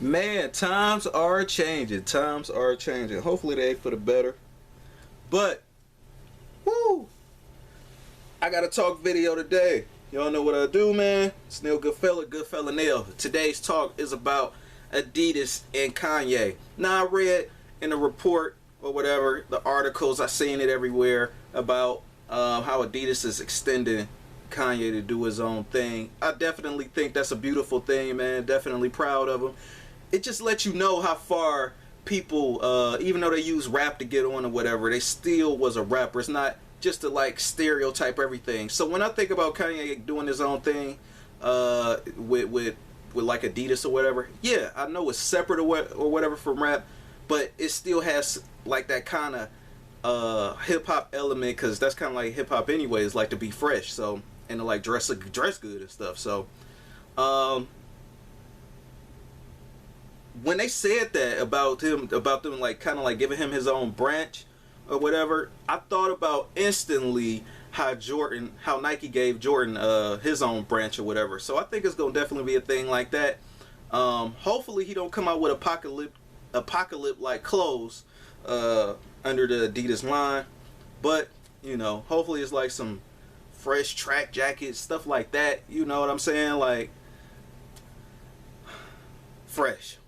Man, times are changing. Times are changing. Hopefully they for the better. But, woo! I got a talk video today. Y'all know what I do, man. It's Neil Goodfella Neil. Today's talk is about Adidas and Kanye. Now I read in the report or whatever, the articles, I seen it everywhere about how Adidas is extending Kanye to do his own thing. I definitely think that's a beautiful thing, man. Definitely proud of him. It just lets you know how far people, even though they use rap to get on or whatever, they still was a rapper. It's not just to like stereotype everything. So when I think about Kanye doing his own thing with like Adidas or whatever, yeah, I know it's separate or whatever from rap, but it still has like that kind of hip hop element, because that's kind of like hip hop anyway. It's like to be fresh, so, and to like dress good and stuff. So when they said that about them like kind of like giving him his own branch or whatever, I thought about instantly how Nike gave Jordan his own branch or whatever. So I think it's gonna definitely be a thing like that. Hopefully he don't come out with apocalypse like clothes under the Adidas line, but you know, hopefully it's like some fresh track jackets, stuff like that. You know what I'm saying? Like fresh.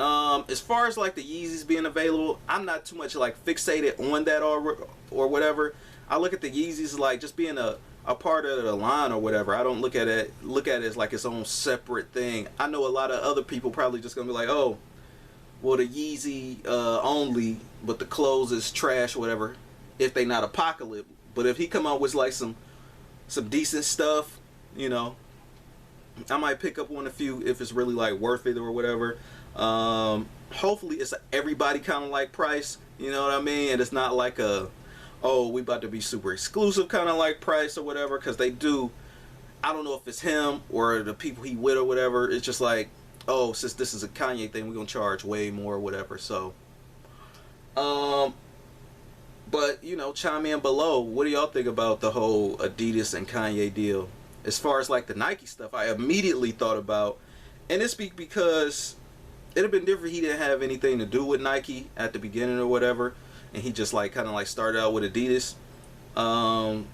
As far as like the Yeezys being available, I'm not too much like fixated on that or whatever. I look at the Yeezys like just being a part of the line or whatever. I don't look at it as like its own separate thing. I know a lot of other people probably just gonna be like, oh, well, the Yeezy only, but the clothes is trash or whatever, if they not apocalypse. But if he come out with like some decent stuff, you know, I might pick up on a few if it's really like worth it or whatever. Hopefully it's a everybody kind of like price, you know what I mean, and it's not like a, oh, we about to be super exclusive kind of like price or whatever, because they do, I don't know if it's him or the people he with or whatever, it's just like, oh, since this is a Kanye thing, we're gonna charge way more or whatever. So but you know, chime in below, what do y'all think about the whole Adidas and Kanye deal? As far as like the Nike stuff, I immediately thought about, and it's because it'd have been different. He didn't have anything to do with Nike at the beginning or whatever, and he just like kind of like started out with Adidas. Then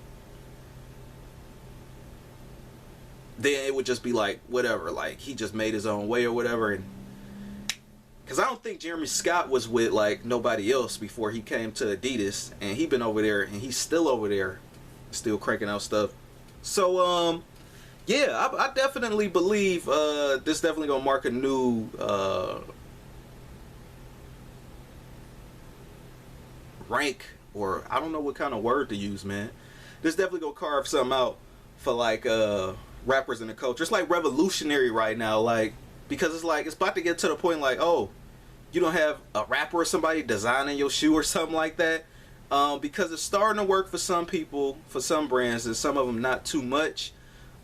it would just be like whatever, like he just made his own way or whatever. And because I don't think Jeremy Scott was with like nobody else before he came to Adidas, and he been over there and he's still over there, still cranking out stuff. So yeah, I definitely believe this definitely gonna mark a new rank, or I don't know what kind of word to use, man. This definitely gonna carve something out for like rappers in the culture. It's like revolutionary right now, like, because it's like it's about to get to the point like, oh, you don't have a rapper or somebody designing your shoe or something like that, because it's starting to work for some people, for some brands, and some of them not too much.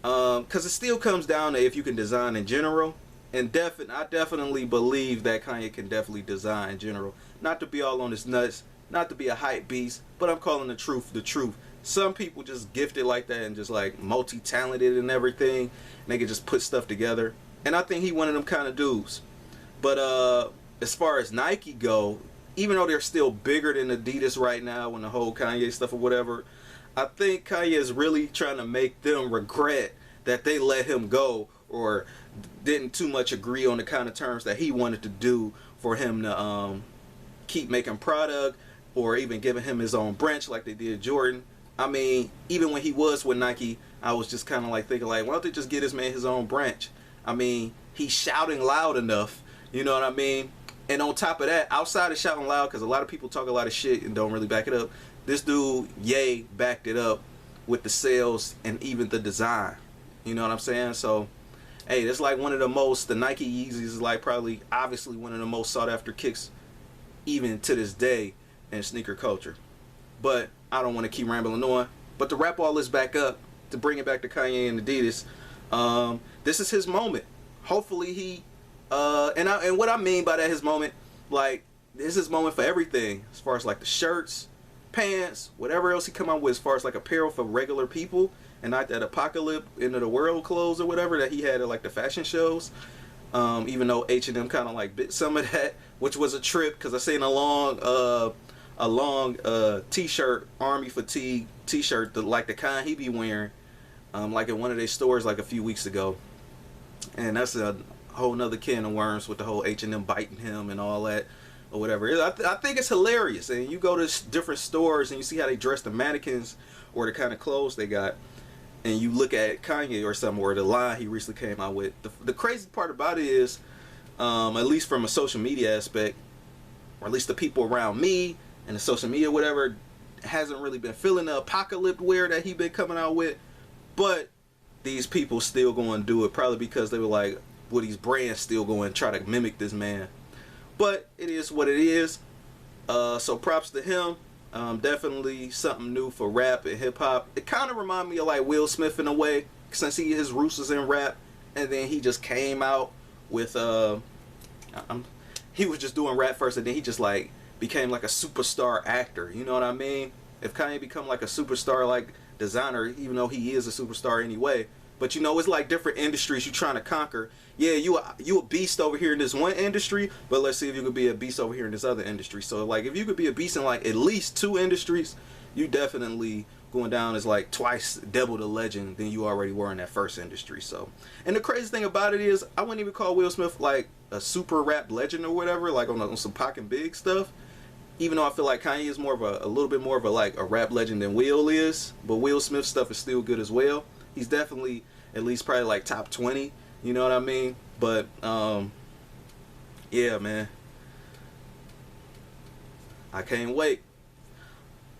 Because it still comes down to if you can design in general, and I definitely believe that Kanye can definitely design in general. Not to be all on his nuts, not to be a hype beast, but I'm calling the truth the truth. Some people just gifted like that and just like multi-talented and everything, and they can just put stuff together. And I think he one of them kind of dudes. But as far as Nike go, even though they're still bigger than Adidas right now and the whole Kanye stuff or whatever, I think Kanye is really trying to make them regret that they let him go or didn't too much agree on the kind of terms that he wanted to do for him to keep making product, or even giving him his own branch like they did Jordan. I mean, even when he was with Nike, I was just kind of like thinking like, why don't they just get this man his own branch? I mean, he's shouting loud enough, you know what I mean? And on top of that, outside of shouting loud, because a lot of people talk a lot of shit and don't really back it up, this dude, Ye, backed it up with the sales and even the design. You know what I'm saying? So, hey, that's like one of the most, the Nike Yeezys is like probably, obviously one of the most sought after kicks even to this day in sneaker culture. But I don't want to keep rambling on. But to wrap all this back up, to bring it back to Kanye and Adidas, this is his moment. Hopefully he, and what I mean by that, his moment, like, this is his moment for everything, as far as like the shirts, pants, whatever else he come out with as far as like apparel for regular people, and not that apocalypse end of the world clothes or whatever that he had at like the fashion shows. Even though H&M kind of like bit some of that, which was a trip because I seen a long t-shirt, army fatigue t-shirt, like the kind he be wearing, like in one of their stores like a few weeks ago. And that's a whole nother can of worms with the whole H&M biting him and all that or whatever. I think it's hilarious. And you go to different stores and you see how they dress the mannequins or the kind of clothes they got, and you look at Kanye or something, or the line he recently came out with. The crazy part about it is, at least from a social media aspect, or at least the people around me and the social media, whatever, hasn't really been feeling the apocalypse wear that he been coming out with. But these people still going to do it, probably because they were like, well, these brands still going to try to mimic this man. But it is what it is. So props to him. Definitely something new for rap and hip hop. It kind of reminds me of like Will Smith in a way, since his roots was in rap, and then he just came out with he was just doing rap first, and then he just like became like a superstar actor. You know what I mean? If Kanye become like a superstar like designer, even though he is a superstar anyway. But you know, it's like different industries you trying to conquer. Yeah, you a beast over here in this one industry, but let's see if you could be a beast over here in this other industry. So like, if you could be a beast in like at least 2 industries, you definitely going down as like twice double the legend than you already were in that first industry. So, and the crazy thing about it is, I wouldn't even call Will Smith like a super rap legend or whatever, like on some Pac and Big stuff. Even though I feel like Kanye is more of a little bit more of a like a rap legend than Will is, but Will Smith's stuff is still good as well. He's definitely at least probably like top 20, you know what I mean? But yeah, man, I can't wait.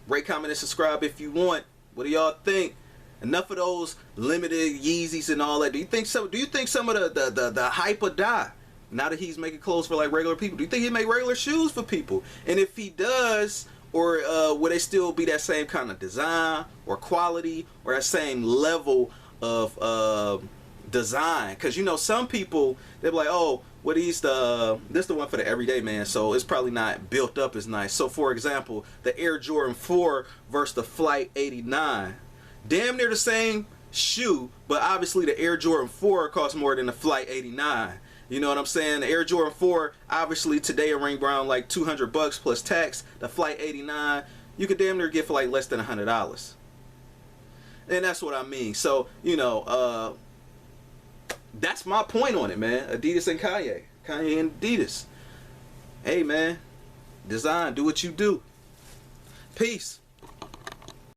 Rate, comment, and subscribe if you want. What do y'all think? Enough of those limited Yeezys and all that. Do you think some of the hype will die now that he's making clothes for like regular people? Do you think he'd make regular shoes for people? And if he does, or will they still be that same kind of design or quality or that same level of design? Because you know, some people, they're like, oh, what is this the one for the everyday man, so it's probably not built up as nice. So for example, the Air Jordan 4 versus the Flight 89, damn near the same shoe, but obviously the Air Jordan 4 costs more than the Flight 89. You know what I'm saying? The Air Jordan 4 obviously today ring around like $200 plus tax. The Flight 89 you could damn near get for like less than $100. And that's what I mean. So, you know, that's my point on it, man. Adidas and Kanye. Kanye and Adidas. Hey, man. Design. Do what you do. Peace.